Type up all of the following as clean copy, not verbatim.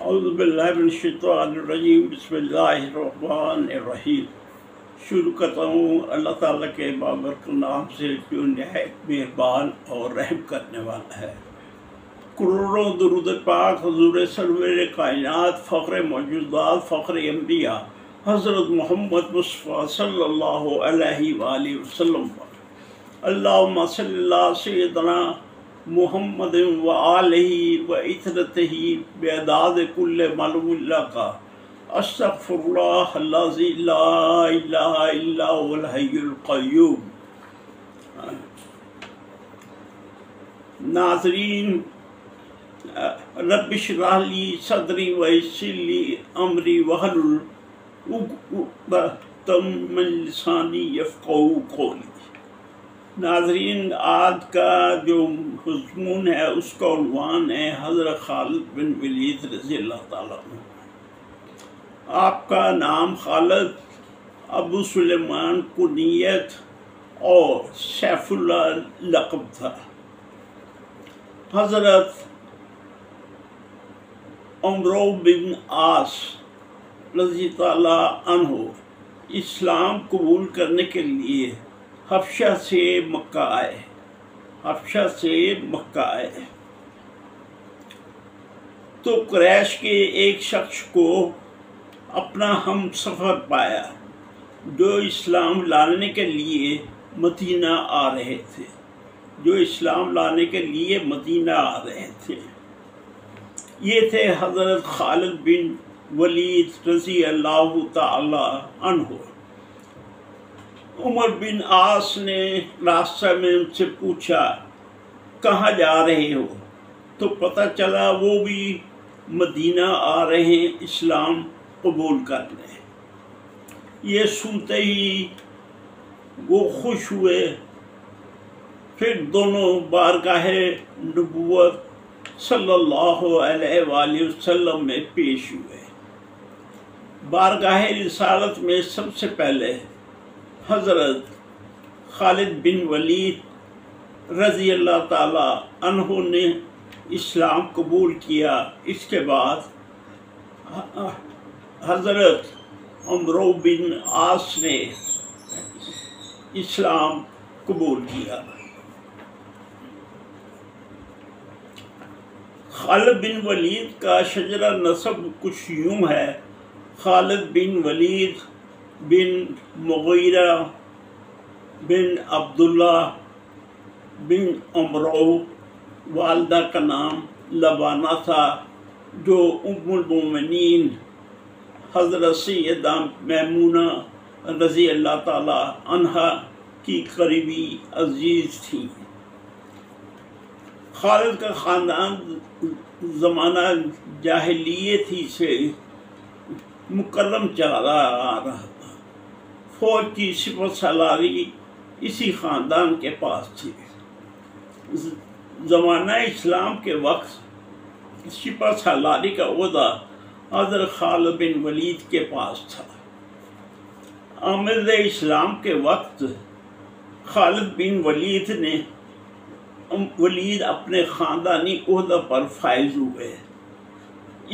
اعوذ باللہ من الشیطان الرجیم بسم اللہ الرحمن الرحیم۔ شروع کرتا ہوں اللہ تعالیٰ کے بابرکت نام سے جو نہایت مہربان اور رحم کرنے والا ہے۔ کروڑوں درود پاک حضور سرور کائنات، فخر موجودات، فخر انبیاء حضرت محمد مصطفیٰ صلی اللہ علیہ وآلہ وسلم پر۔ اللہم صلی اللہ سیدنا محمد و آلہ و اطرتہ بعداد کل معلوم اللہ کا استغفر اللہ الذی لا الہ الا هو الحی القیوم۔ ناظرین، رب اشرح لی صدری ویسر لی امری واحلل عقدۃ من لسانی یفقہوا قولی۔ ناظرین، آج کا جو مضمون ہے اس کا عنوان ہے حضرت خالد بن ولید رضی اللہ تعالیٰ عنہ۔ آپ کا نام خالد، ابو سلیمان کنیت اور سیف اللہ لقب تھا۔ حضرت عمرو بن عاص رضی تعالیٰ عنہ اسلام قبول کرنے کے لیے حبشہ سے مکہ آئے تو قریش کے ایک شخص کو اپنا ہم سفر پایا جو اسلام لانے کے لیے مدینہ آ رہے تھے۔ یہ تھے حضرت خالد بن ولید رضی اللہ تعالی عنہ۔ عمر بن عاص نے راستہ میں ان سے پوچھا کہاں جا رہے ہو، تو پتہ چلا وہ بھی مدینہ آ رہے ہیں اسلام قبول کرنے۔ یہ سنتے ہی وہ خوش ہوئے، پھر دونوں بارگاہ نبوت صلی اللہ علیہ وآلہ وسلم میں پیش ہوئے۔ بارگاہ رسالت میں سب سے پہلے حضرت خالد بن ولید رضی اللہ تعالی عنہ نے اسلام قبول کیا۔ اس کے بعد حضرت عمرو بن عاص نے اسلام قبول کیا۔ خالد بن ولید کا شجرہ نسب کچھ یوں ہے: خالد بن ولید بن مغیرہ بن عبداللہ بن عمرو، والدہ کا نام لبانہ تھا، جو ام المومنین حضرت سیدہ میمونہ رضی اللہ تعالی عنہا کی قریبی عزیز تھی۔ خالد کا خاندان زمانہ جاہلیت ہی سے مکرم چلا آ رہا تھا۔ فوج کی سپہ سالاری اسی خاندان کے پاس تھی۔ زمانہ اسلام کے وقت سپہ سالاری کا عہدہ حضرت خالد بن ولید کے پاس تھا۔ آمد اسلام کے وقت خالد بن ولید اپنے خاندانی عہدہ پر فائز ہوئے۔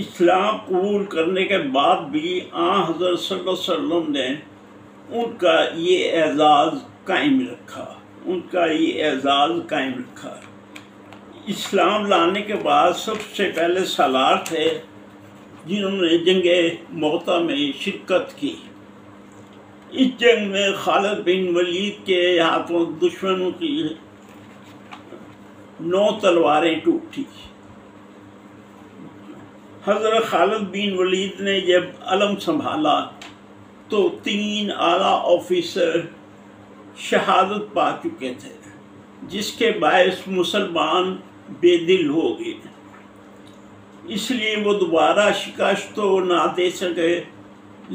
اسلام قبول کرنے کے بعد بھی حضرت صلی اللہ علیہ وسلم نے ان کا یہ اعزاز قائم رکھا۔ اسلام لانے کے بعد سب سے پہلے سالار تھے جنہوں نے جنگ موتا میں شرکت کی۔ اس جنگ میں خالد بن ولید کے ہاتھوں دشمنوں کی 9 تلواریں ٹوٹی۔ حضرت خالد بن ولید نے جب علم سنبھالا تو 3 اعلیٰ آفیسر شہادت پا چکے تھے، جس کے باعث مسلمان بے دل ہو گئے۔ اس لیے وہ دوبارہ شکست تو نہ دے سکے،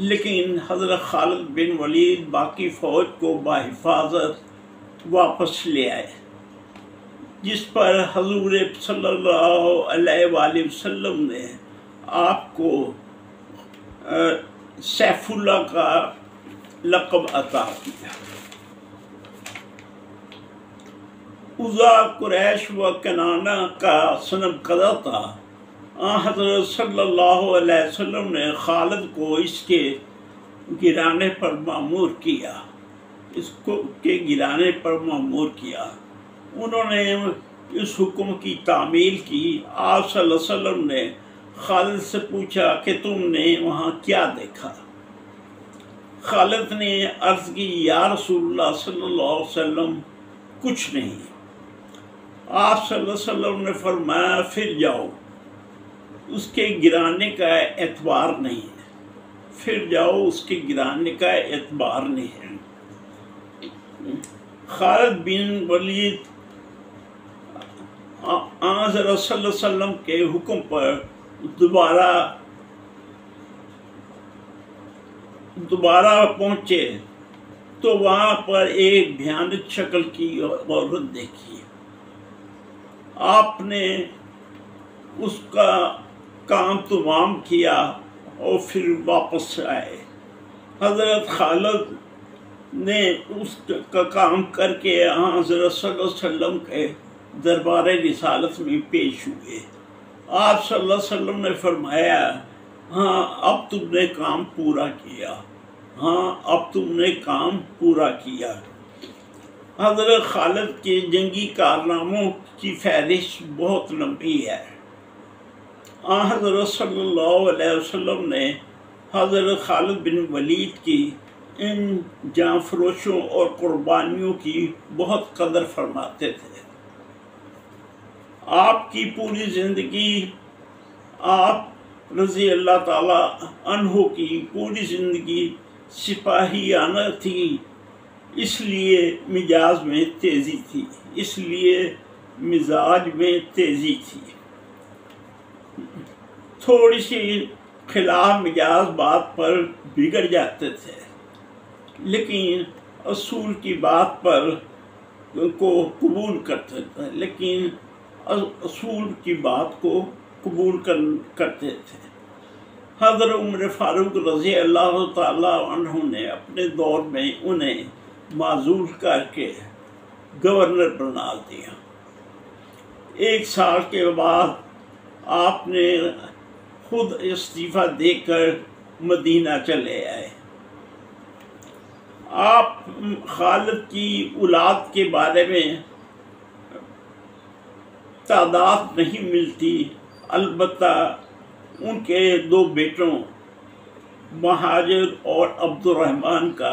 لیکن حضرت خالد بن ولید باقی فوج کو بحفاظت واپس لے آئے، جس پر حضور صلی اللہ علیہ وآلہ وسلم نے آپ کو سیف اللہ کا لقب عطا کیا۔ عزا قریش و کنانہ کا صنم قدر تھا۔ حضرت صلی اللہ علیہ وسلم نے خالد کو اس کے گرانے پر مأمور کیا، اس کو کے گرانے پر مأمور کیا۔ انہوں نے اس حکم کی تعمیل کی۔ آپ صلی اللہ علیہ وسلم نے خالد سے پوچھا کہ تم نے وہاں کیا دیکھا؟ خالد نے عرض کی، یا رسول اللہ صلی اللہ علیہ وسلم کچھ نہیں۔ آپ صلی اللہ علیہ وسلم نے فرمایا، پھر جاؤ، اس کے گرانے کا اعتبار نہیں ہے، پھر جاؤ، اس کے گرانے کا اعتبار نہیں ہے۔ خالد بن ولید حضرت صلی اللہ علیہ وسلم کے حکم پر دوبارہ پہنچے تو وہاں پر ایک بھیانک شکل کی عورت دیکھی۔ آپ نے اس کا کام تمام کیا اور پھر واپس آئے۔ حضرت خالد نے اس کا کام کر کے حضرت صلی اللہ علیہ وسلم کے دربار رسالت میں پیش ہوئے۔ آپ صلی اللہ علیہ وسلم نے فرمایا، ہاں اب تم نے کام پورا کیا، ہاں اب تم نے کام پورا کیا۔ حضرت خالد کے جنگی کارناموں کی فہرست بہت لمبی ہے۔ حضرت صلی اللہ علیہ وسلم نے حضرت خالد بن ولید کی ان جاں فروشوں اور قربانیوں کی بہت قدر فرماتے تھے۔ آپ کی پوری زندگی، آپ رضی اللہ تعالی عنہ کی پوری زندگی سپاہیانہ تھی، اس لیے مزاج میں تیزی تھی، اس لیے مزاج میں تیزی تھی۔ تھوڑی سی خلاف مزاج بات پر بگڑ جاتے تھے، لیکن اصول کی بات پر کو قبول کرتے تھے، لیکن اصول کی بات کو قبول کرتے تھے۔ حضرت عمر فاروق رضی اللہ تعالیٰ عنہ نے اپنے دور میں انہیں معزول کر کے گورنر بنا دیا۔ 1 سال کے بعد آپ نے خود استعفیٰ دے کر مدینہ چلے آئے۔ آپ خالد کی اولاد کے بارے میں تعداد نہیں ملتی، البتہ ان کے 2 بیٹوں مہاجر اور عبد الرحمن کا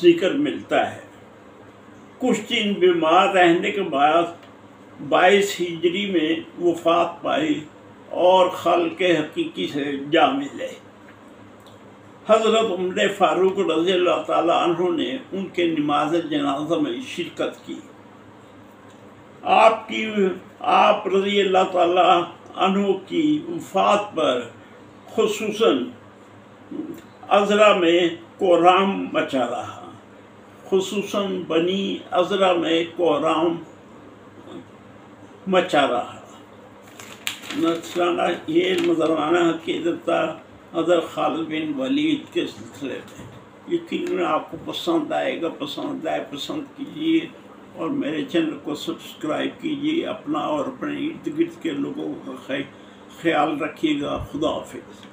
ذکر ملتا ہے۔ کچھ دن بیمار رہنے کے بعد 22 ہجری میں وفات پائی اور خلق حقیقی سے جا ملے۔ حضرت عمر فاروق رضی اللہ تعالیٰ عنہ نے ان کے نماز جنازہ میں شرکت کی۔ آپ رضی اللہ تعالیٰ عنہ کی وفات پر خصوصاً عذرا میں کوہرام مچا رہا، خصوصاً بنی عذرا میں کوہرام مچا رہا۔ یہ نذرانہ عقیدت تھا حضرت خالد بن ولید کے سلسلے میں۔ یقیناً آپ کو پسند آئے گا، پسند کیجیے اور میرے چینل کو سبسکرائب کیجیے۔ اپنا اور اپنے ارد گرد کے لوگوں کا خیال رکھیے گا۔ خدا حافظ۔